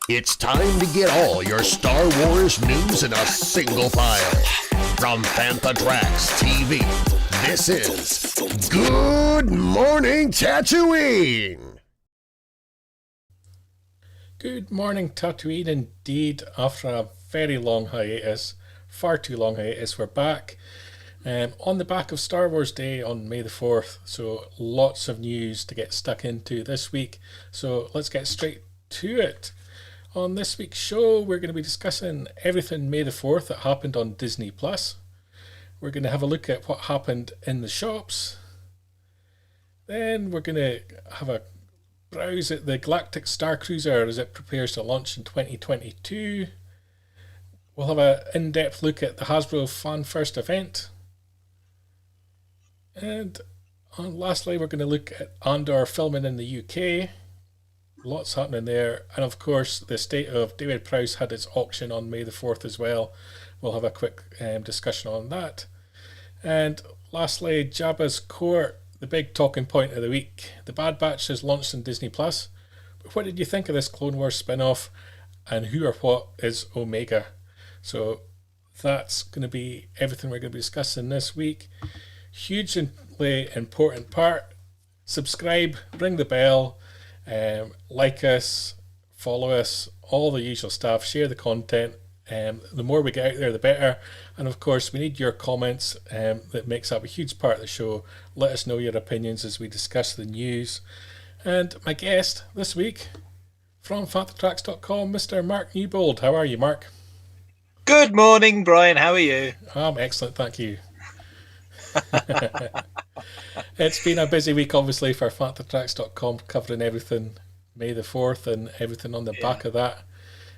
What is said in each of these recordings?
It's time to get all your Star Wars news in a single file. From Fantatrax TV, this is Good Morning Tatooine! Good morning Tatooine indeed. After a very long hiatus, far too long hiatus, we're back. On the back of Star Wars Day on May the 4th, so lots of news to get stuck into this week. So let's get straight to it. On this week's show, we're going to be discussing everything May the 4th that happened on Disney+. We're going to have a look at what happened in the shops. Then we're going to have a browse at the Galactic Starcruiser as it prepares to launch in 2022. We'll have an in-depth look at the Hasbro Fan First event. And lastly, we're going to look at Andor filming in the UK. Lots happening there. And of course, the Estate of David Prowse had its auction on May the 4th as well. We'll have a quick discussion on that. And lastly, JABBA'S Court, the big talking point of the week. The Bad Batch has launched on Disney+. But what did you think of this Clone Wars spin-off? And who or what is Omega? So that's going to be everything we're going to be discussing this week. Hugely important part. Subscribe, ring the bell. Like us, follow us, all the usual stuff, share the content. The more we get out there, the better. And of course, we need your comments. That makes up a huge part of the show. Let us know your opinions as we discuss the news. And my guest this week from Fantatrax.com, Mr. Mark Newbold. How are you, Mark? Good morning, Brian. How are you? I'm excellent, thank you. It's been a busy week, obviously, for Fantatrax.com, covering everything May the 4th and everything on the back of that.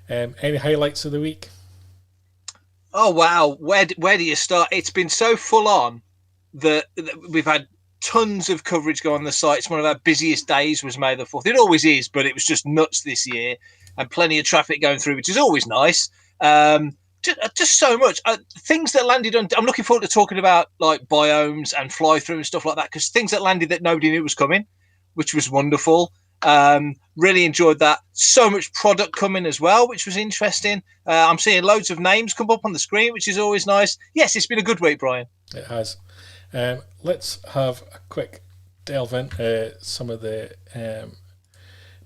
Any highlights of the week? Oh, wow. Where do you start? It's been so full on that we've had tons of coverage go on the site. It's one of our busiest days was May the 4th. It always is, but it was just nuts this year and plenty of traffic going through, which is always nice. Just so much things that landed on. I'm looking forward to talking about like biomes and fly through and stuff like that, because things that landed that nobody knew was coming, which was wonderful. Really enjoyed that. So much product coming as well, which was interesting. I'm seeing loads of names come up on the screen, which is always nice. Yes, it's been a good week, Brian. It has. Let's have a quick delve into some of the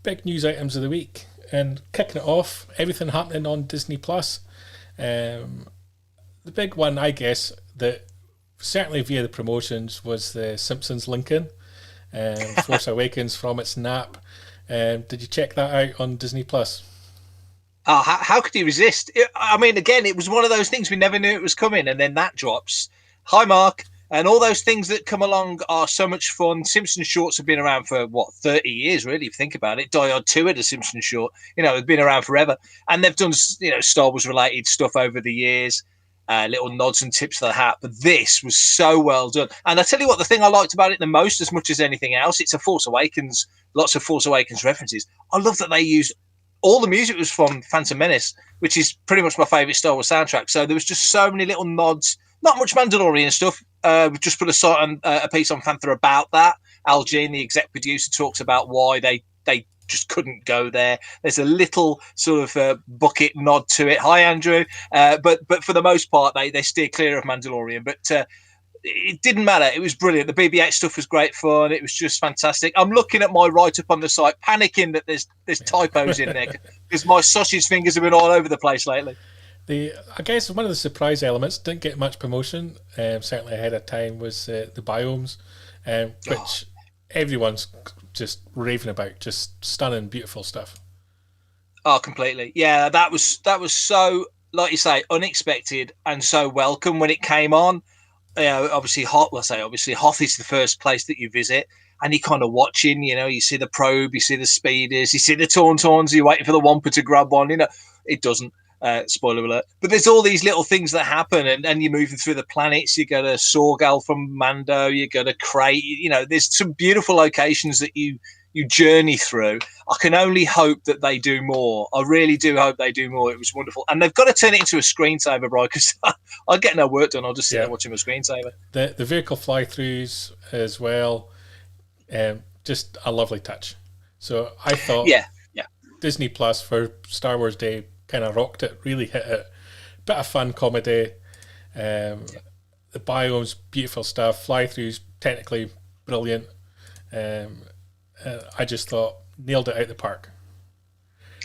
big news items of the week. And kicking it off, everything happening on Disney+. The big one, I guess, that certainly via the promotions was the Simpsons Lincoln, Force Awakens from its nap. Did you check that out on Disney Plus? Oh, how could you resist? I mean, again, it was one of those things we never knew it was coming, and then that drops. Hi, Mark. And all those things that come along are so much fun. Simpsons shorts have been around for, 30 years, really, if you think about it. Die Hard 2 had a Simpsons short. They've been around forever. And they've done, Star Wars-related stuff over the years, little nods and tips of the hat. But this was so well done. And I tell you what, the thing I liked about it the most, as much as anything else, it's a Force Awakens, lots of Force Awakens references. I love that they use all the music was from Phantom Menace, which is pretty much my favourite Star Wars soundtrack. So there was just so many little nods. Not much Mandalorian stuff. We just put a piece on Panther about that. Al Jean, the exec producer, talks about why they just couldn't go there. There's a little sort of bucket nod to it. Hi, Andrew. But for the most part, they steer clear of Mandalorian. But it didn't matter. It was brilliant. The BB-8 stuff was great fun. It was just fantastic. I'm looking at my write-up on the site, panicking that there's typos in there because my sausage fingers have been all over the place lately. I guess one of the surprise elements, didn't get much promotion, certainly ahead of time, was the biomes, which everyone's just raving about. Just stunning, beautiful stuff. Oh, completely. Yeah, that was so, like you say, unexpected and so welcome when it came on. Obviously, Hoth is the first place that you visit, and you're kind of watching. You see the probe, you see the speeders, you see the Tauntauns, you're waiting for the Wampa to grab one. It doesn't. Spoiler alert. But there's all these little things that happen, and you're moving through the planets. You go to Sorgal from Mando, you go to Crate. There's some beautiful locations that you journey through. I can only hope that they do more. I really do hope they do more. It was wonderful. And they've got to turn it into a screensaver, Brian, because I'll get no work done. I'll just sit there watching my screensaver. The vehicle fly-throughs as well, just a lovely touch. So I thought Disney Plus for Star Wars Day kind of rocked it, really hit it. Bit of fun comedy. The biomes, beautiful stuff. Fly-throughs, technically brilliant. I just thought nailed it out the park.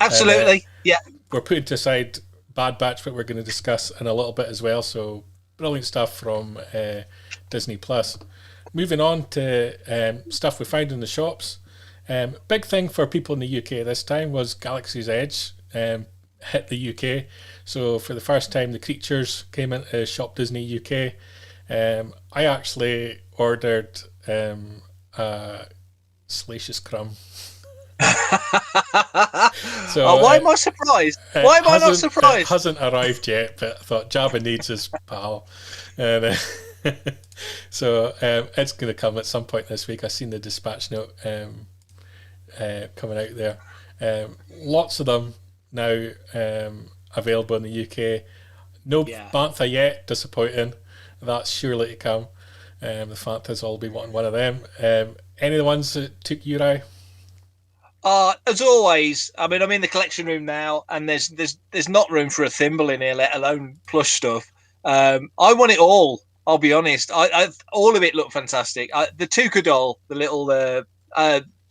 Absolutely, yeah. We're putting to aside Bad Batch, but we're going to discuss in a little bit as well. So brilliant stuff from Disney Plus. Moving on to stuff we found in the shops. Big thing for people in the UK this time was Galaxy's Edge hit the UK. So for the first time, the creatures came into Shop Disney UK. I actually ordered a Salacious Crumb. So why am I surprised? Why am I not surprised? It hasn't arrived yet, but I thought Jabba needs his pal. And so it's going to come at some point this week. I've seen the dispatch note coming out there. Lots of them now available in the UK. No Bantha yet, disappointing. That's surely to come. The Fantas all be wanting one of them. Any of the ones that took your eye? As always, I mean, I'm in the collection room now, and there's not room for a thimble in here, let alone plush stuff. I want it all. I'll be honest. I all of it looked fantastic. The Tuca doll, the little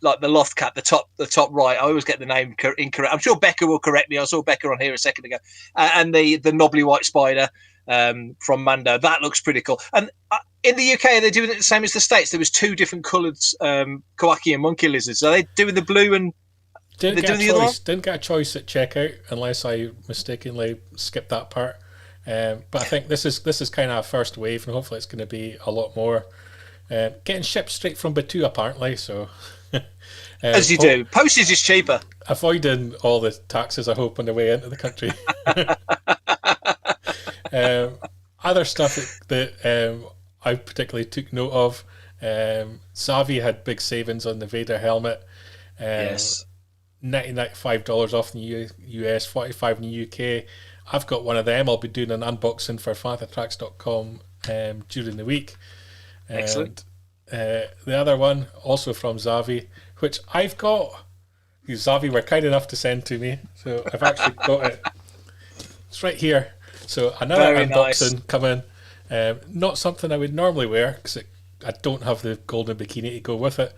like the loft cat, the top right. I always get the name incorrect. I'm sure Becca will correct me. I saw Becca on here a second ago, and the knobbly white spider from Mando. That looks pretty cool. And in the UK, they're doing it the same as the States. There was two different coloured Kawaki and monkey lizards. Are they doing the blue and didn't get a choice at checkout unless I mistakenly skipped that part. But I think this is kind of a first wave, and hopefully it's going to be a lot more. Getting shipped straight from Batu apparently, so. As you do. Postage is cheaper. Avoiding all the taxes, I hope, on the way into the country. Other stuff that I particularly took note of, Zavi had big savings on the Vader helmet. Yes. $95 off in the US, $45 in the UK. I've got one of them. I'll be doing an unboxing for fantatracks.com during the week. Excellent. The other one, also from Zavi, which I've got. Zavi were kind enough to send to me, so I've actually got it. It's right here. So another Very unboxing nice. coming. Not something I would normally wear because I don't have the golden bikini to go with it.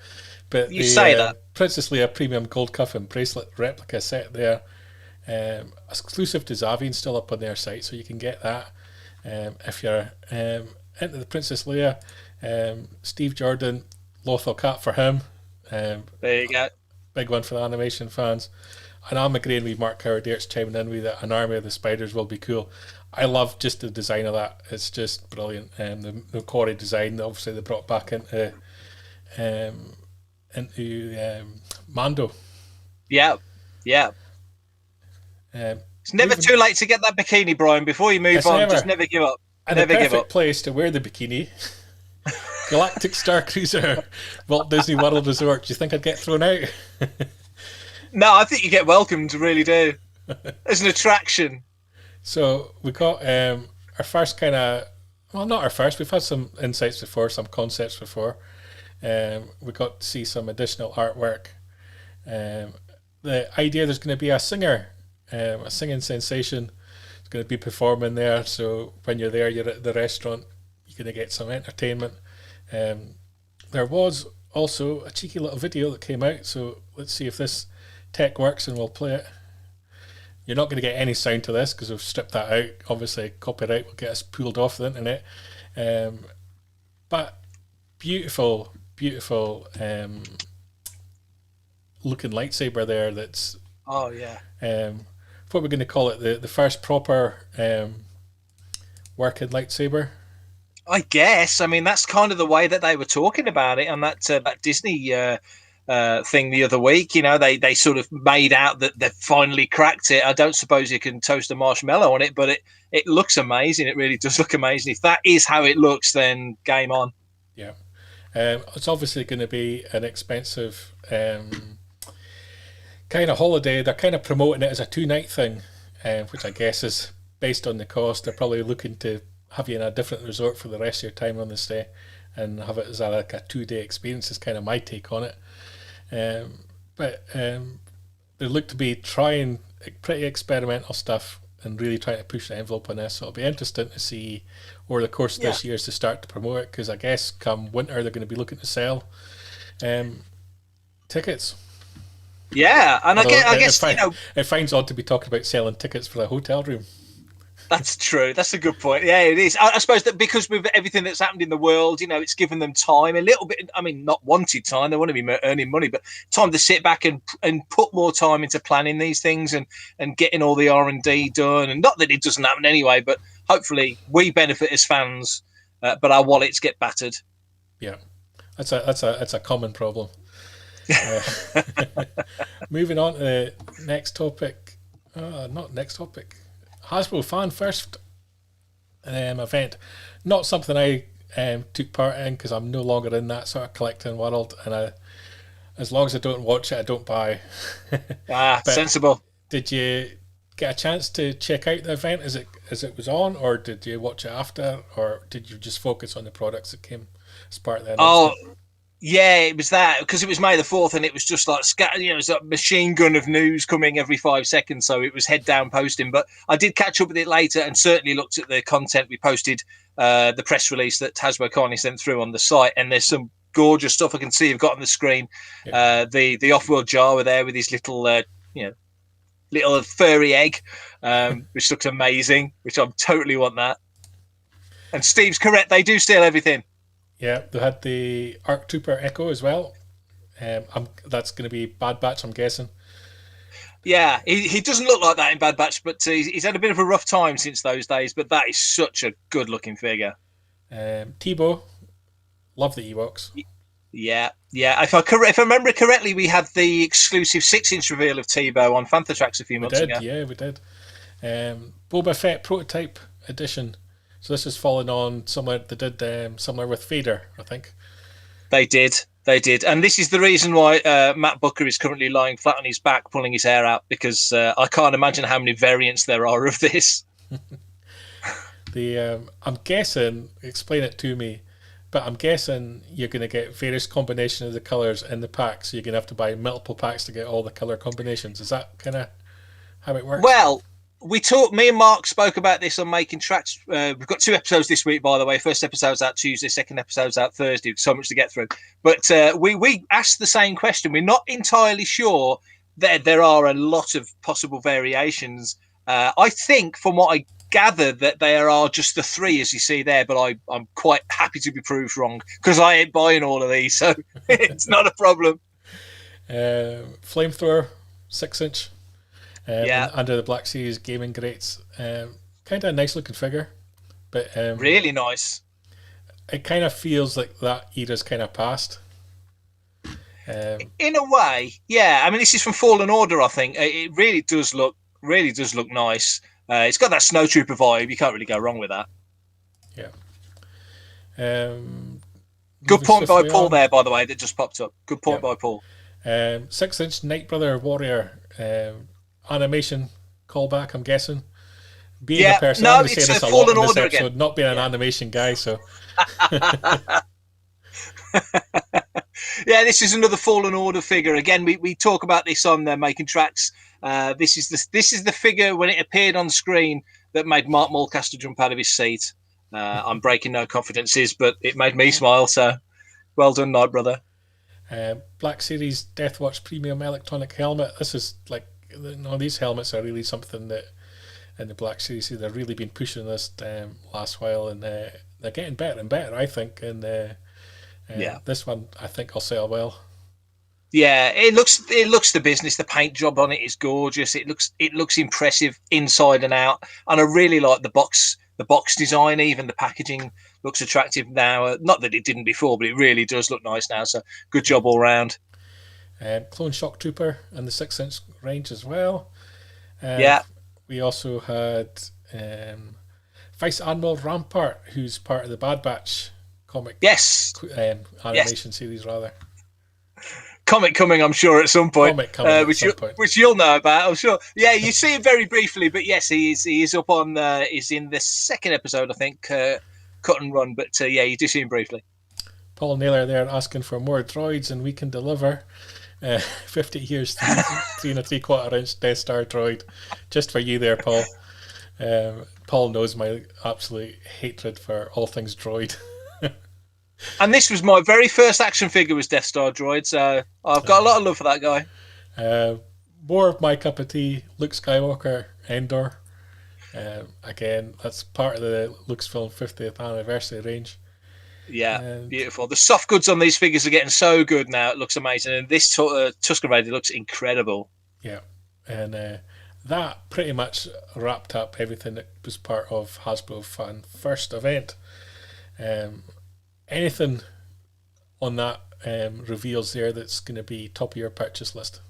But You say that. Princess Leia premium gold cuff and bracelet replica set there. exclusive to Zavine, still up on their site, so you can get that if you're into the Princess Leia. Steve Jordan, Lothal Cat for him. There you go. Big one for the animation fans. And I'm agreeing with Mark Cowardaire's chiming in with that. An Army of the Spiders will be cool. I love just the design of that. It's just brilliant. The quarry design, obviously they brought back into Mando. Yeah. It's never too late to get that bikini, Brian. Before you move on, just never give up. And never the give perfect up. place to wear the bikini. Galactic Starcruiser, Walt Disney World Resort. Do you think I'd get thrown out? No, I think you get welcomed, really do. As an attraction. So we got our first kind of, well, not our first. We've had some insights before, some concepts before. We got to see some additional artwork. The idea there's going to be a singer, a singing sensation. Is going to be performing there. So when you're there, you're at the restaurant. You're going to get some entertainment. There was also a cheeky little video that came out. So let's see if this tech works, and we'll play it. You're not going to get any sound to this because we've stripped that out. Obviously, copyright will get us pulled off the internet. But beautiful looking lightsaber there. That's what we're going to call it, the first proper working lightsaber. I guess. I mean, that's kind of the way that they were talking about it on that Disney thing the other week. You know, they sort of made out that they've finally cracked it. I don't suppose you can toast a marshmallow on it, but it looks amazing. It really does look amazing. If that is how it looks, then game on. Yeah. It's obviously going to be an expensive kind of holiday. They're kind of promoting it as a 2-night thing, which I guess is based on the cost. They're probably looking to have you in a different resort for the rest of your time on the stay and have it as like a 2-day experience is kind of my take on it. But they look to be trying pretty experimental stuff and really trying to push the envelope on this. So it'll be interesting to see over the course of this year to start to promote it, because I guess come winter they're going to be looking to sell tickets. Yeah, and I guess it finds odd to be talking about selling tickets for a hotel room. That's true. That's a good point. Yeah, it is. I suppose that because with everything that's happened in the world, it's given them time, a little bit. I mean, not wanted time. They want to be earning money, but time to sit back and put more time into planning these things and getting all the R&D done. And not that it doesn't happen anyway, but hopefully we benefit as fans, but our wallets get battered. Yeah, that's a common problem. Moving on to the next topic. Hasbro Fan First event. Not something I took part in because I'm no longer in that sort of collecting world, and as long as I don't watch it, I don't buy. Sensible. Did you get a chance to check out the event as it was on, or did you watch it after, or did you just focus on the products that came as part of the announcement? Yeah, it was that, because it was May the 4th and it was just like, it was a machine gun of news coming every 5 seconds. So it was head down posting, but I did catch up with it later and certainly looked at the content we posted, the press release that Hasbro kindly sent through on the site. And there's some gorgeous stuff I can see you've got on the screen. Yeah. The off-world Jawa there with his little, little furry egg, which looks amazing, which I totally want that. And Steve's correct. They do steal everything. Yeah, they had the ARC Trooper Echo as well. That's going to be Bad Batch, I'm guessing. Yeah, he doesn't look like that in Bad Batch, but he's had a bit of a rough time since those days. But that is such a good-looking figure. Tebow, love the Ewoks. Yeah. If I remember correctly, we had the exclusive 6-inch reveal of Tebow on Panther Tracks a few months ago. Yeah, we did. Boba Fett Prototype Edition. So this is following on similar. They did similar with Vader, I think. They did, and this is the reason why Matt Booker is currently lying flat on his back, pulling his hair out, because I can't imagine how many variants there are of this. I'm guessing. Explain it to me, but I'm guessing you're going to get various combinations of the colours in the pack, so you're going to have to buy multiple packs to get all the colour combinations. Is that kind of how it works? Well, me and Mark spoke about this on Making Tracks. We've got 2 episodes this week, by the way. First episode's out Tuesday, second episode's out Thursday. So much to get through. But we asked the same question. We're not entirely sure there are a lot of possible variations. I think, from what I gather, that there are just the 3 as you see there, but I'm quite happy to be proved wrong because I ain't buying all of these, so it's not a problem. Flamethrower, 6-inch, Yeah. under the Black Series gaming grates. Kind of a nice looking figure, but Really nice. it kind of feels like that era's kind of past. In a way, yeah. I mean, this is from Fallen Order, I think. It really does look nice. It's got that Snowtrooper vibe. You can't really go wrong with that. Yeah. Good point by Paul on. there, by the way, that just popped up. Good point by Paul. 6-inch Night Brother Warrior animation callback, I'm guessing. Being a person, I'm going to say this a lot in this episode, again. Not being an animation guy, so... Yeah, this is another Fallen Order figure. Again, we talk about this on Making Tracks. This is the figure when it appeared on screen that made Mark Mulcaster jump out of his seat. I'm breaking no confidences, but it made me smile. So, well done, Night Brother. Black Series Deathwatch Premium Electronic Helmet. This is like, these helmets are really something that in the Black Series they've really been pushing this last while, and they're getting better and better, I think. And this one I think will sell well. Yeah, it looks the business. The paint job on it is gorgeous. It looks impressive inside and out, and I really like the box design. Even the packaging looks attractive now. Not that it didn't before, but it really does look nice now. So good job all round. Clone Shock Trooper and the 6-inch range as well. Yeah. We also had Vice Admiral Rampart, who's part of the Bad Batch comic. Yes. Animation series, rather. Comic coming, I'm sure, at some point. Comic coming at some point. Which you'll know about, I'm sure. Yeah, you see him very briefly, but yes, he is up on. He's in the 2nd episode, I think, Cut and Run. But yeah, you do see him briefly. Paul Naylor there asking for more droids, and we can deliver. 50 years, 3 3/4 inch Death Star droid, just for you there, Paul. Paul knows my absolute hatred for all things droid. And this was my very first action figure was Death Star droid, so I've got a lot of love for that guy. More of my cup of tea, Luke Skywalker, Andor. Again, that's part of the Lucasfilm 50th anniversary range. Yeah, beautiful. The soft goods on these figures are getting so good now. It looks amazing. And this Tusken Raider looks incredible. Yeah. And that pretty much wrapped up everything that was part of Hasbro Fan First event. Anything on that reveals there that's going to be top of your purchase list?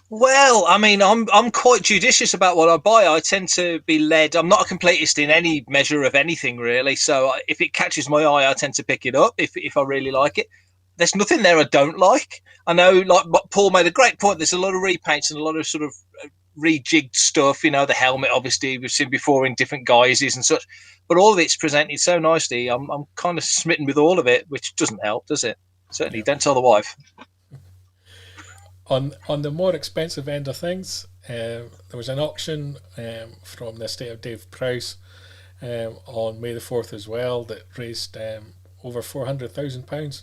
Well, I mean, I'm quite judicious about what I buy. I tend to be led. I'm not a completist in any measure of anything, really. So if it catches my eye, I tend to pick it up if I really like it. There's nothing there I don't like. I know, like Paul made a great point. There's a lot of repaints and a lot of sort of rejigged stuff. You know, the helmet, obviously, we've seen before in different guises and such. But all of it's presented so nicely. I'm kind of smitten with all of it, which doesn't help, does it? Certainly, don't tell the wife. On the more expensive end of things, there was an auction from the Estate of David Prowse on May the 4th as well that raised over £400,000,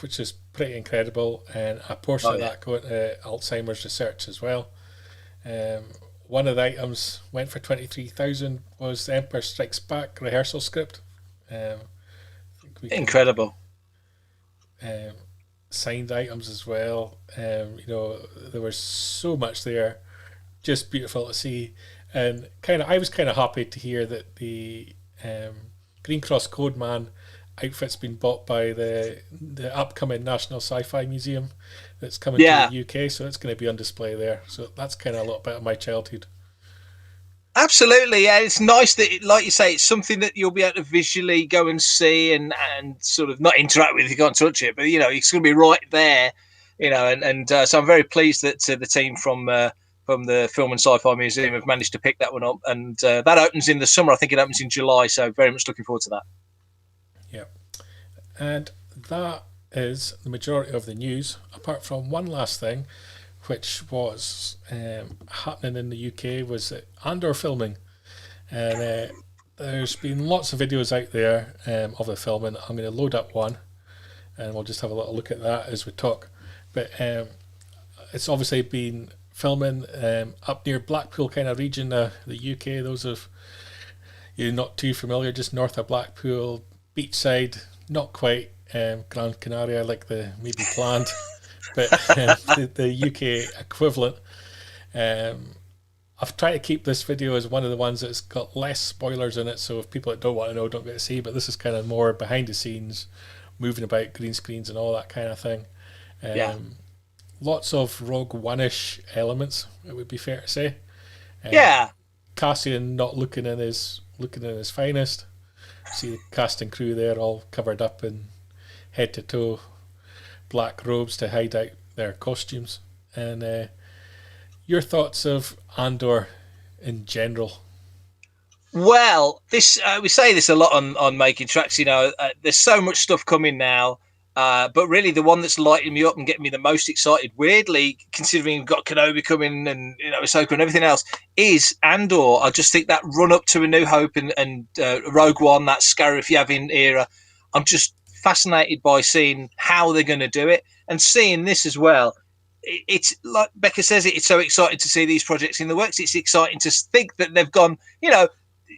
which is pretty incredible, and a portion of that going to Alzheimer's research as well. One of the items went for $23,000 was the Empire Strikes Back rehearsal script. Incredible. Signed items as well. You know, there was so much there, just beautiful to see, and I was kind of happy to hear that the Green Cross Code Man outfit's been bought by the upcoming National Sci-Fi Museum that's coming to the UK, so it's going to be on display there. So that's kind of a little bit of my childhood. Absolutely, yeah. It's nice that, like you say, it's something that you'll be able to visually go and see and sort of not interact with. You can't touch it, but you know it's going to be right there. You know, and so I'm very pleased that the team from the Film and Sci-Fi Museum have managed to pick that one up, and that opens in the summer. I think it opens in July, so very much looking forward to that. Yeah, and that is the majority of the news, apart from one last thing, which was happening in the UK, was Andor filming, and there's been lots of videos out there of the filming. I'm going to load up one, and we'll just have a little look at that as we talk. But it's obviously been filming up near Blackpool kind of region, the UK. Those of you not too familiar, just north of Blackpool, beachside, not quite Gran Canaria like the maybe planned, but the UK equivalent. I've tried to keep this video as one of the ones that's got less spoilers in it, so if people that don't want to know don't get to see, but this is kind of more behind the scenes, moving about, green screens and all that kind of thing. Lots of Rogue One-ish elements, it would be fair to say. Cassian not looking in his finest. See the cast and crew there all covered up in head to toe black robes to hide out their costumes. And your thoughts of Andor in general? Well, this we say this a lot on Making Tracks. There's so much stuff coming now, but really the one that's lighting me up and getting me the most excited, weirdly, considering we've got Kenobi coming and Ahsoka and everything else, is Andor. I just think that run up to A New Hope and Rogue One, that Scarif Yavin era, I'm just fascinated by seeing how they're going to do it, and seeing this as well. It's like Becca says, it's so exciting to see these projects in the works. It's exciting to think that they've gone,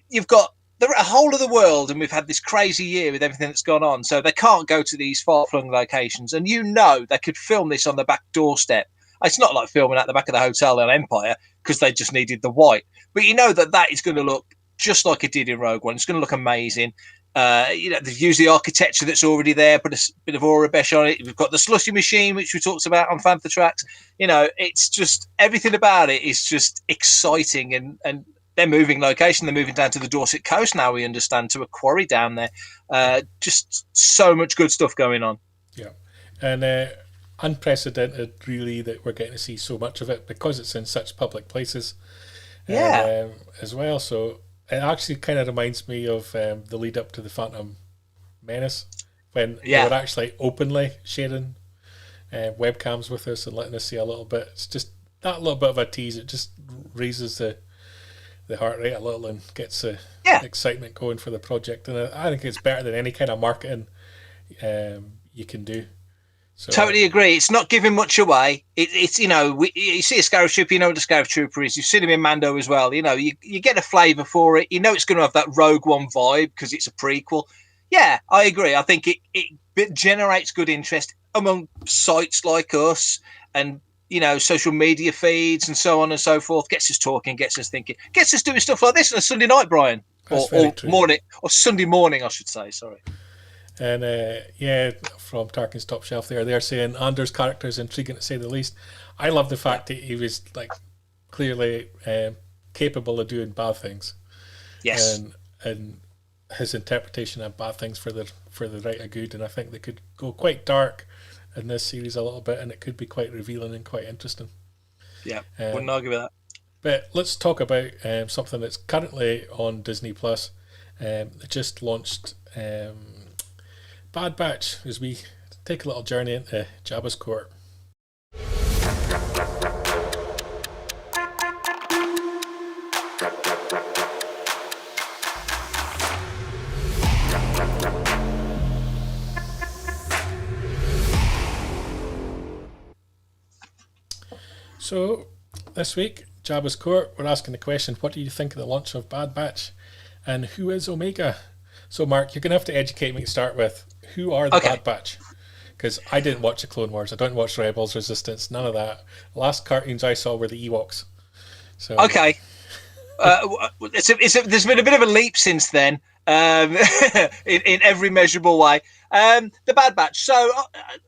you've got the whole of the world, and we've had this crazy year with everything that's gone on. So they can't go to these far-flung locations. And they could film this on the back doorstep. It's not like filming at the back of the hotel in Empire because they just needed the white. But that is going to look just like it did in Rogue One. It's going to look amazing. They've used the architecture that's already there, put a bit of Aurebesh on it. We've got the slushy machine, which we talked about on Fan Tracks. It's just everything about it is just exciting, and they're moving location. They're moving down to the Dorset coast now, we understand, to a quarry down there. Just so much good stuff going on. Yeah, and unprecedented, really, that we're getting to see so much of it because it's in such public places. As well. So it actually kind of reminds me of the lead up to the Phantom Menace, when they were actually openly sharing webcams with us and letting us see a little bit. It's just that little bit of a tease. It just raises the heart rate a little and gets the excitement going for the project. And I think it's better than any kind of marketing you can do. So, totally agree. It's not giving much away. It's you see a Scarif Trooper, you know what a Scarif Trooper is. You've seen him in Mando as well. You get a flavour for it. It's going to have that Rogue One vibe because it's a prequel. Yeah, I agree. I think it generates good interest among sites like us and social media feeds and so on and so forth. Gets us talking, gets us thinking, gets us doing stuff like this on a Sunday night, Brian, or morning, or Sunday morning, I should say. Sorry. And from Tarkin's Top Shelf they're saying Andor's character is intriguing to say the least. I love the fact that he was clearly capable of doing bad things. Yes. And his interpretation of bad things for the right of good, and I think they could go quite dark in this series a little bit, and it could be quite revealing and quite interesting. Yeah, wouldn't argue with that. But let's talk about something that's currently on Disney Plus. They just launched Bad Batch, as we take a little journey into Jabba's court. So, this week, Jabba's Court, we're asking the question, what do you think of the launch of Bad Batch? And who is Omega? So, Mark, you're going to have to educate me to start with. Who are the Bad Batch? Because I didn't watch the Clone Wars. I don't watch Rebels, Resistance, none of that. The last cartoons I saw were the Ewoks. So okay. There's been a bit of a leap since then, in every measurable way. The Bad Batch. So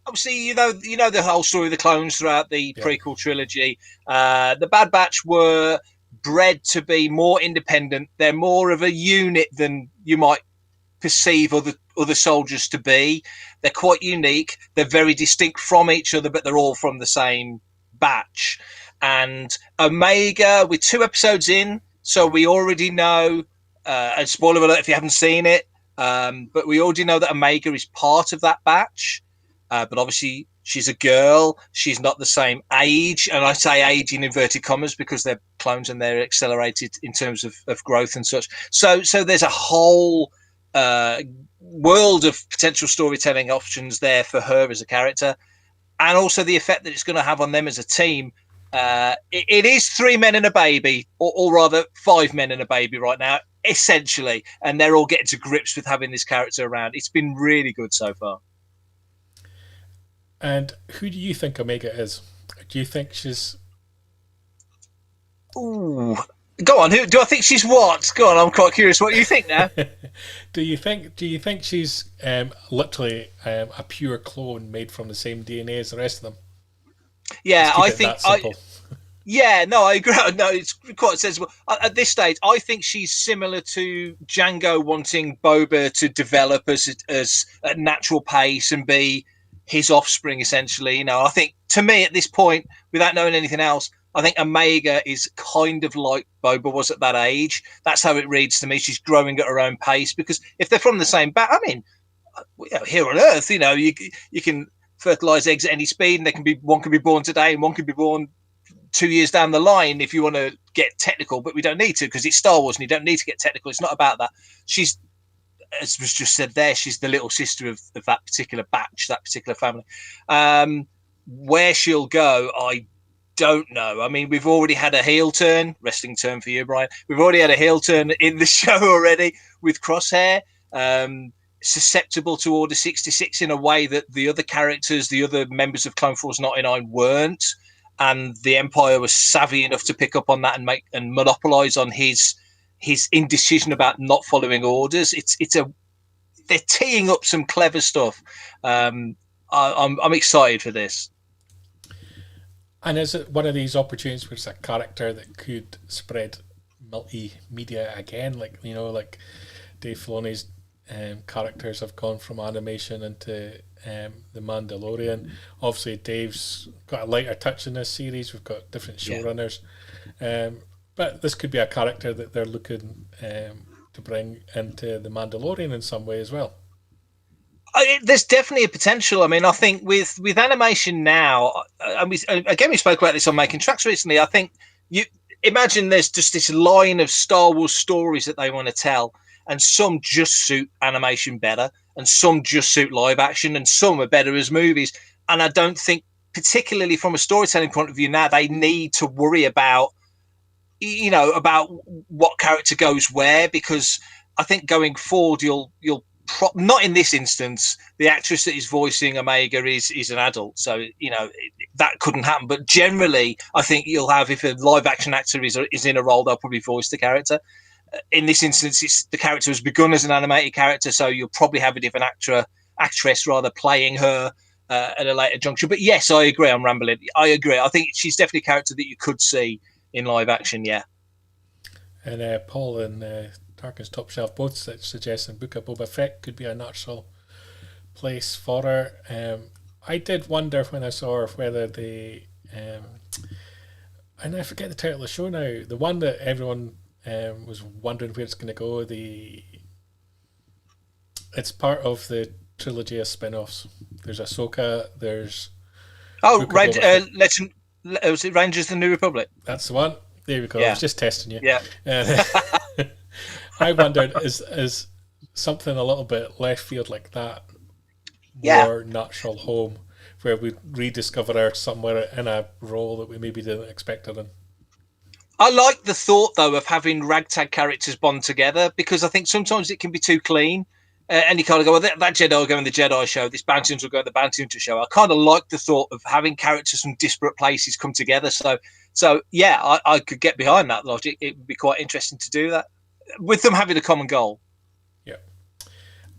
obviously, you know the whole story of the clones throughout the prequel trilogy. The Bad Batch were bred to be more independent. They're more of a unit than you might perceive other soldiers to be. They're quite unique. They're very distinct from each other, but they're all from the same batch. And Omega, we're 2 episodes in, so we already know, and spoiler alert if you haven't seen it, but we already know that Omega is part of that batch. But obviously she's a girl. She's not the same age. And I say age in inverted commas because they're clones and they're accelerated in terms of growth and such. So there's a whole world of potential storytelling options there for her as a character. and also the effect that it's going to have on them as a team. It is 3 men and a baby, or rather 5 men and a baby right now, essentially, and they're all getting to grips with having this character around. It's been really good so far. And who do you think Omega is? Do you think she's... Ooh. Go on, who do I think she's what? Go on, I'm quite curious what you think now. Do you think she's literally a pure clone made from the same DNA as the rest of them? Yeah, I think yeah, no, I agree. No, it's quite sensible. At this stage, I think she's similar to Django wanting Boba to develop as at natural pace and be his offspring, essentially. You know, I think, to me, at this point, without knowing anything else, I think Omega is kind of like Boba was at that age. That's how it reads to me. She's growing at her own pace, because if they're from the same I mean, here on Earth, you know, you can fertilize eggs at any speed, and one can be born today and one can be born 2 years down the line if you want to get technical, but we don't need to, because it's Star Wars and you don't need to get technical. It's not about that. She's, as was just said there, she's the little sister of that particular batch, that particular family. Where she'll go, I don't know. I mean, we've already had a heel turn, wrestling term for you, Brian. We've already had a heel turn in the show already with Crosshair, susceptible to Order 66 in a way that the other characters, the other members of Clone Force 99 weren't. And the Empire was savvy enough to pick up on that and monopolize on his indecision about not following orders. They're teeing up some clever stuff. I'm excited for this. And is it one of these opportunities where it's a character that could spread multimedia again? Like, you know, like Dave Filoni's characters have gone from animation into The Mandalorian. Obviously, Dave's got a lighter touch in this series. We've got different showrunners. But this could be a character that they're looking to bring into The Mandalorian in some way as well. There's definitely a potential. I mean, I think with animation now, and we spoke about this on Making Tracks recently. I think you imagine there's just this line of Star Wars stories that they want to tell, and some just suit animation better, and some just suit live action, and some are better as movies. And I don't think, particularly from a storytelling point of view now, they need to worry about, you know, about what character goes where, because I think going forward, you'll not in this instance, the actress that is voicing Omega is an adult, so you know that couldn't happen. But generally, I think you'll have, if a live action actor is in a role, they'll probably voice the character. In this instance, the character has begun as an animated character, so you'll probably have a different actress playing her at a later juncture. But yes, I agree. I'm rambling. I agree. I think she's definitely a character that you could see in live action. Yeah. And Paul and Tarkin's Top Shelf both suggesting Book of Boba Fett could be a natural place for her. I did wonder when I saw her whether they and I forget the title of the show now, the one that everyone was wondering where it's going to go. It's part of the trilogy of spin-offs. There's Ahsoka, there's Legend. Was it Rangers of the New Republic? That's the one. There we go. Yeah. I was just testing you. Yeah. I wondered, is something a little bit left field like that more natural home, where we rediscover her somewhere in a role that we maybe didn't expect her in? I like the thought, though, of having ragtag characters bond together, because I think sometimes it can be too clean. And you kind of go, well, that Jedi will go in the Jedi show, this Bounty Hunter will go in the Bounty Hunter show. I kind of like the thought of having characters from disparate places come together. So yeah, I could get behind that logic. It would be quite interesting to do that, with them having a common goal. Yeah.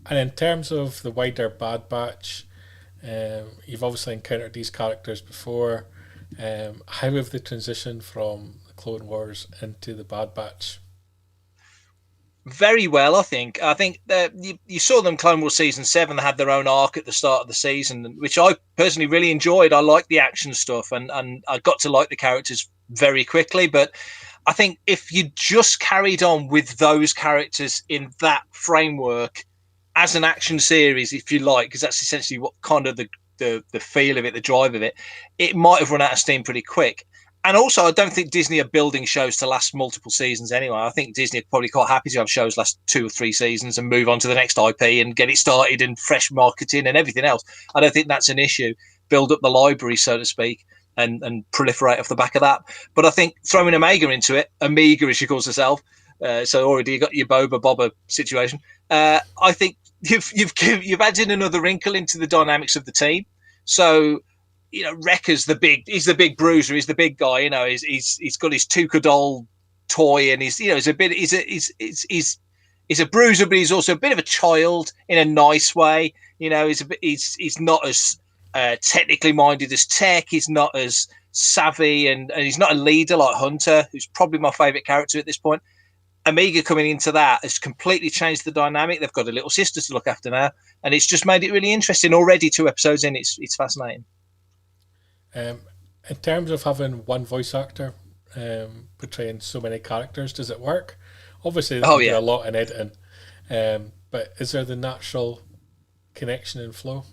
And in terms of the wider Bad Batch, you've obviously encountered these characters before. How have they transitioned from the Clone Wars into the Bad Batch? Very well, I think. I think that you saw them Clone Wars Season 7. They had their own arc at the start of the season, which I personally really enjoyed. I liked the action stuff, and I got to like the characters very quickly. But I think if you just carried on with those characters in that framework as an action series, if you like, because that's essentially what kind of the feel of it, the drive of it, it might have run out of steam pretty quick. And also, I don't think Disney are building shows to last multiple seasons anyway. I think Disney are probably quite happy to have shows last 2 or 3 seasons and move on to the next IP and get it started and fresh marketing and everything else. I don't think that's an issue. build up the library, so to speak, and proliferate off the back of that. But I think throwing Omega into it, Amiga as she calls herself, so already you got your Boba Bobba situation. I think you've added another wrinkle into the dynamics of the team. So, you know, Wrecker's he's the big bruiser, he's the big guy. You know, he's got his Tuca doll toy, and he's a bruiser, but he's also a bit of a child in a nice way. You know, he's not as technically minded as Tech. He's not as savvy, and he's not a leader like Hunter, who's probably my favourite character at this point. Amiga coming into that has completely changed the dynamic. They've got a little sister to look after now, and it's just made it really interesting. Already 2 episodes in, it's fascinating. In terms of having one voice actor portraying so many characters, does it work? Obviously, there's a lot in editing, but is there the natural connection and flow?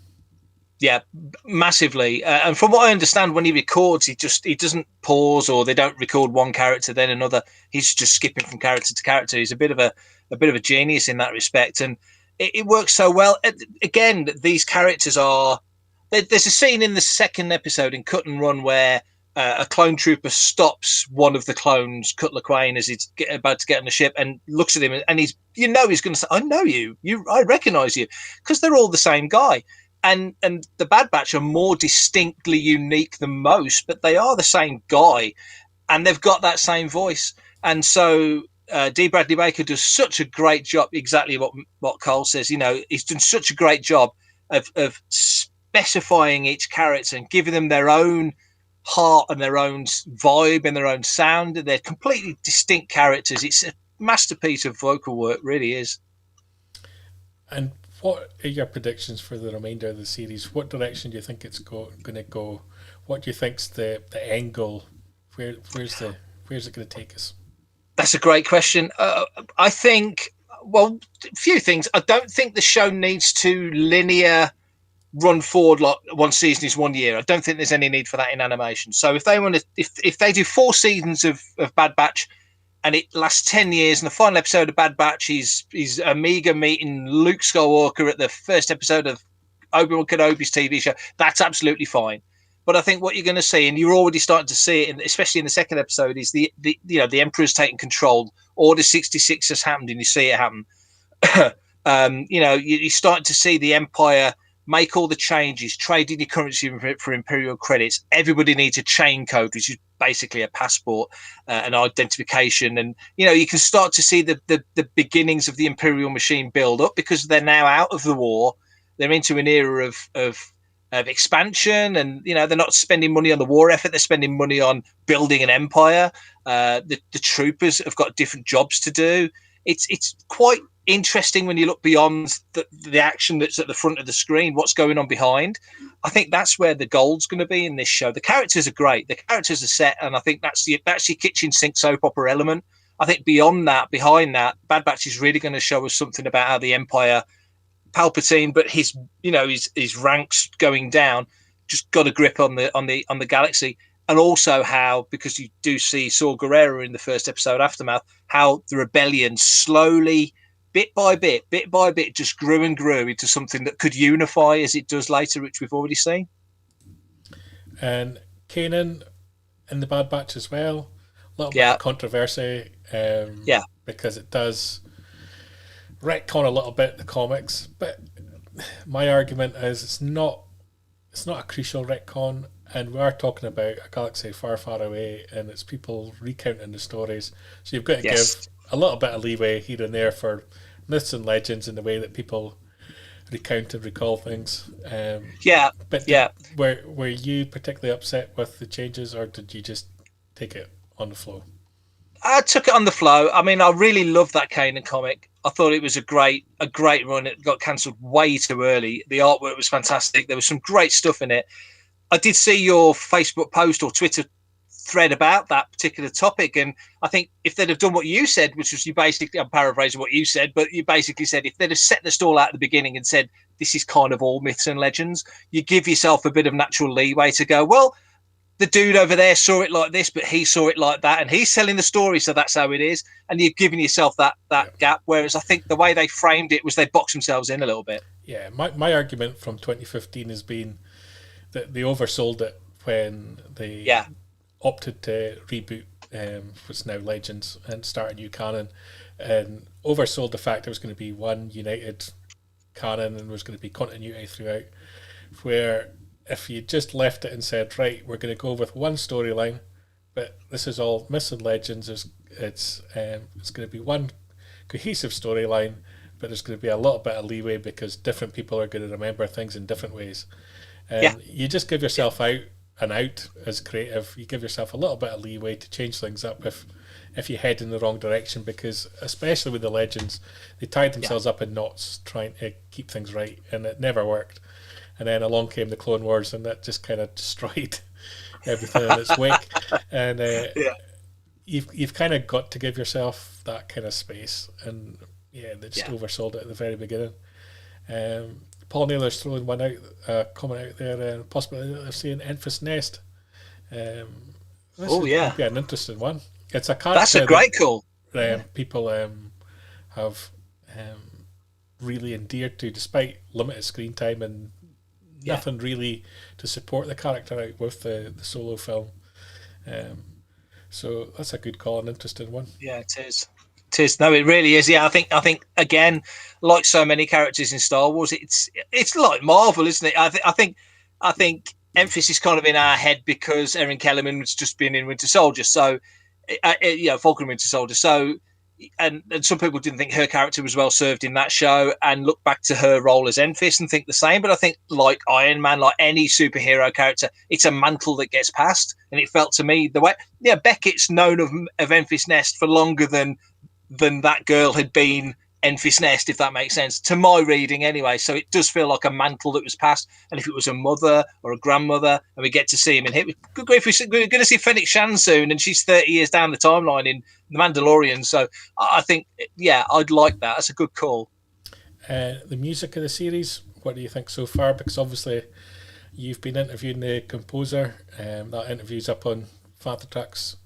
Yeah, massively. And from what I understand, when he records, he doesn't pause, or they don't record one character then another. He's just skipping from character to character. He's a bit of a genius in that respect, and it works so well. Again, these characters are. There's a scene in the second episode in Cut and Run where a clone trooper stops one of the clones, Cutler Quain, as he's about to get on the ship, and looks at him, and he's going to say, "I know you. I recognise you," because they're all the same guy. And the Bad Batch are more distinctly unique than most, but they are the same guy, and they've got that same voice. And so D. Bradley Baker does such a great job. Exactly what Cole says. You know, he's done such a great job of specifying each character and giving them their own heart and their own vibe and their own sound. They're completely distinct characters. It's a masterpiece of vocal work, really is. And what are your predictions for the remainder of the series? What direction do you think it's going to go? What do you think's the end goal? Where's it going to take us? That's a great question. I think, well, a few things. I don't think the show needs to linear run forward like one season is 1 year. I don't think there's any need for that in animation. So if they want to, if they do 4 seasons of Bad Batch, and it lasts 10 years, and the final episode of Bad Batch is Amiga meeting Luke Skywalker at the first episode of Obi-Wan Kenobi's TV show, that's absolutely fine. But I think what you're going to see, and you're already starting to see it, especially in the second episode, is the Emperor's taking control. Order 66 has happened, and you see it happen. You're starting to see the Empire make all the changes, trading your currency for Imperial credits. Everybody needs a chain code, which is basically a passport, an identification. And, you can start to see the beginnings of the Imperial machine build up, because they're now out of the war. They're into an era of expansion, and, they're not spending money on the war effort. They're spending money on building an empire. The troopers have got different jobs to do. It's quite interesting when you look beyond the action that's at the front of the screen, what's going on behind. I think that's where the gold's going to be in this show. The characters are great. The characters are set, and I think that's your kitchen sink soap opera element. I think behind that, Bad Batch is really going to show us something about how the Empire, Palpatine, but his ranks going down, just got a grip on the galaxy. And also how, because you do see Saw Gerrera in the first episode, Aftermath, how the rebellion slowly, bit by bit, just grew and grew into something that could unify as it does later, which we've already seen. And Kanan in the Bad Batch as well. A little bit of controversy. Because it does retcon a little bit the comics. But my argument is it's not a crucial retcon. And we are talking about a galaxy far, far away, and it's people recounting the stories. So you've got to give a little bit of leeway here and there for myths and legends in the way that people recount and recall things. Were you particularly upset with the changes, or did you just take it on the flow? I took it on the flow. I mean, I really loved that Kanan comic. I thought it was a great run. It got cancelled way too early. The artwork was fantastic. There was some great stuff in it. I did see your Facebook post or Twitter thread about that particular topic, and I think if they'd have done what you said, which was I'm paraphrasing what you said, but you basically said if they'd have set the stall out at the beginning and said this is kind of all myths and legends, you give yourself a bit of natural leeway to go, well, the dude over there saw it like this, but he saw it like that, and he's telling the story, so that's how it is, and you've given yourself that gap. Whereas I think the way they framed it was they boxed themselves in a little bit. Yeah, my argument from 2015 has been, they oversold it when they opted to reboot what's now Legends and start a new canon, and oversold the fact it was going to be one united canon and was going to be continuity throughout. Where if you just left it and said, right, we're going to go with one storyline, but this is all myths and legends, it's going to be one cohesive storyline, but there's going to be a little bit of leeway because different people are going to remember things in different ways. And you just give yourself out as creative. You give yourself a little bit of leeway to change things up if you head in the wrong direction, because especially with the Legends, they tied themselves up in knots trying to keep things right, and it never worked. And then along came the Clone Wars, and that just kind of destroyed everything in its wake. And you've kind of got to give yourself that kind of space, and they just oversold it at the very beginning. Paul Naylor's throwing one out, comment out there, possibly they're saying Enfys Nest. This would be an interesting one. It's a character that's a great call. People have really endeared to, despite limited screen time and nothing really to support the character out with the solo film. So that's a good call, an interesting one. Yeah, it is. It is. No, it really is. Yeah, I think again, like so many characters in Star Wars, it's like Marvel, isn't it? I think emphasis is kind of in our head because Erin Kellerman was just been in Winter Soldier, so Falcon and Winter Soldier. So, and some people didn't think her character was well served in that show, and look back to her role as Enfys and think the same. But I think, like Iron Man, like any superhero character, it's a mantle that gets passed. And it felt to me the way, Beckett's known of Enfys Nest for longer than that girl had been Enfys Nest, if that makes sense, to my reading anyway. So it does feel like a mantle that was passed. And if it was a mother or a grandmother, and we get to see him in here, good grief, we're going to see Fennec Shan soon, and she's 30 years down the timeline in The Mandalorian. So I think, I'd like that. That's a good call. The music of the series, what do you think so far? Because obviously you've been interviewing the composer. That interview's up on Fantatrax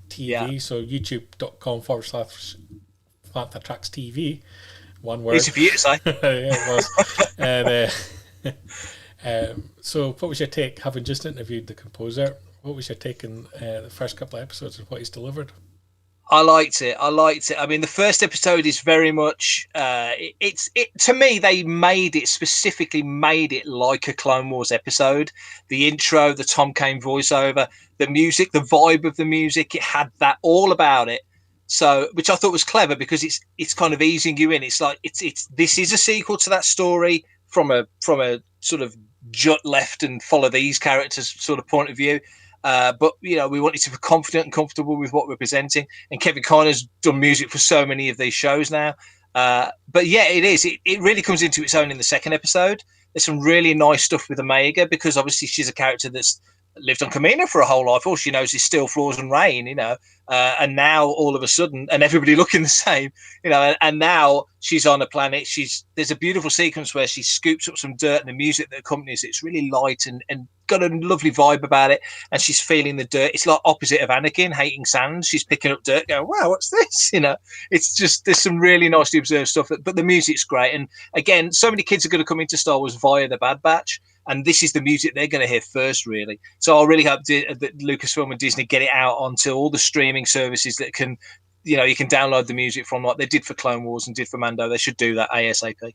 TV, so youtube.com/Fantatrax TV. One word. Easy for you to say. Yeah, it was. So what was your take, having just interviewed the composer, what was your take in the first couple of episodes and what he's delivered? I liked it. I mean, the first episode is very much, to me, they specifically made it like a Clone Wars episode. The intro, the Tom Kane voiceover, the music, the vibe of the music, it had that all about it. So, which I thought was clever because it's kind of easing you in. It's like, this is a sequel to that story from a sort of jut left and follow these characters sort of point of view. But we want you to be confident and comfortable with what we're presenting. And Kevin Conner's done music for so many of these shows now. But yeah, it is. It really comes into its own in the second episode. There's some really nice stuff with Omega because obviously she's a character that's lived on Kamino for a whole life. All she knows is steel floors and rain, and now all of a sudden, and everybody looking the same, and now she's on a planet. There's a beautiful sequence where she scoops up some dirt and the music that accompanies it's really light and got a lovely vibe about it. And she's feeling the dirt. It's like opposite of Anakin hating sand. She's picking up dirt going, wow, what's this? It's just, there's some really nicely observed stuff, but the music's great. And again, so many kids are going to come into Star Wars via the Bad Batch. And this is the music they're going to hear first, really. So I really hope that Lucasfilm and Disney get it out onto all the streaming services that can, you can download the music from, like they did for Clone Wars and did for Mando. They should do that ASAP. There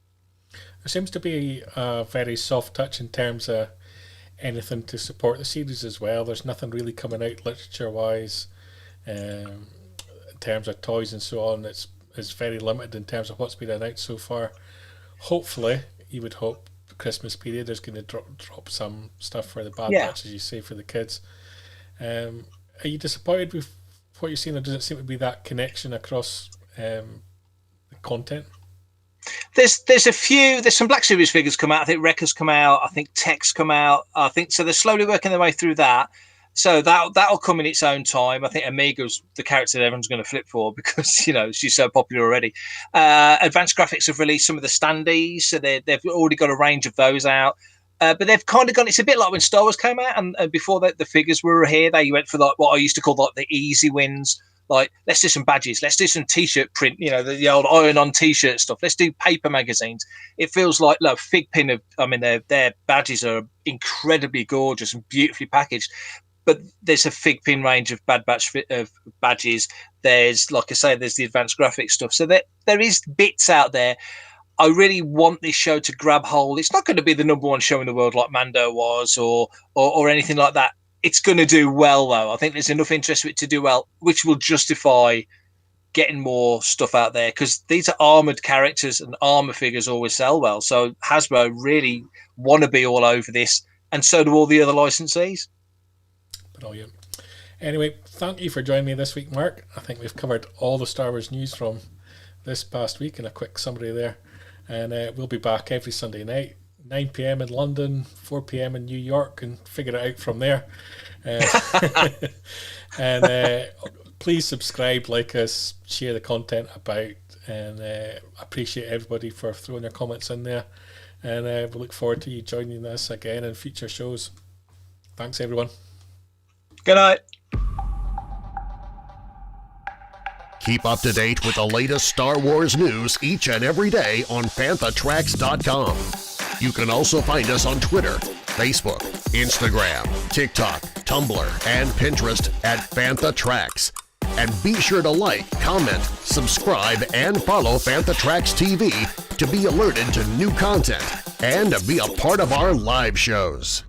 seems to be a very soft touch in terms of anything to support the series as well. There's nothing really coming out literature-wise in terms of toys and so on. It's very limited in terms of what's been announced so far. Hopefully, you would hope, Christmas period is going to drop some stuff for the Bad Batch, as you say, for the kids. Are you disappointed with what you're seeing, or does it seem to be that connection across the content? There's some Black Series figures come out. I think Wrecker's come out. I think Tech's come out. I think so. They're slowly working their way through that. So that'll come in its own time. I think Omega's the character that everyone's going to flip for because she's so popular already. Advanced Graphics have released some of the standees, so they've already got a range of those out. But they've kind of gone. It's a bit like when Star Wars came out, and before that, the figures were here. They went for like what I used to call like the easy wins Like, let's do some badges, let's do some t-shirt print, you know, the old iron-on t-shirt stuff. Let's do paper magazines. It feels like, look, Figpin of, I mean, their badges are incredibly gorgeous and beautifully packaged. But there's a Figpin range of Bad Batch of badges. There's, like I say, there's the advanced graphics stuff. So there is bits out there. I really want this show to grab hold. It's not going to be the number one show in the world like Mando was, or anything like that. It's going to do well, though. I think there's enough interest for it to do well, which will justify getting more stuff out there, because these are armored characters and armor figures always sell well. So Hasbro really want to be all over this, and so do all the other licensees. Brilliant. Anyway, thank you for joining me this week, Mark. I think we've covered all the Star Wars news from this past week in a quick summary there. And we'll be back every Sunday night, 9 p.m. in London, 4 p.m. in New York, and figure it out from there. And please subscribe, like us, share the content about, and appreciate everybody for throwing their comments in there. And we look forward to you joining us again in future shows. Thanks, everyone. Good night. Keep up to date with the latest Star Wars news each and every day on FanthaTracks.com. You can also find us on Twitter, Facebook, Instagram, TikTok, Tumblr, and Pinterest at FanthaTracks. And be sure to like, comment, subscribe, and follow FanthaTracks TV to be alerted to new content and to be a part of our live shows.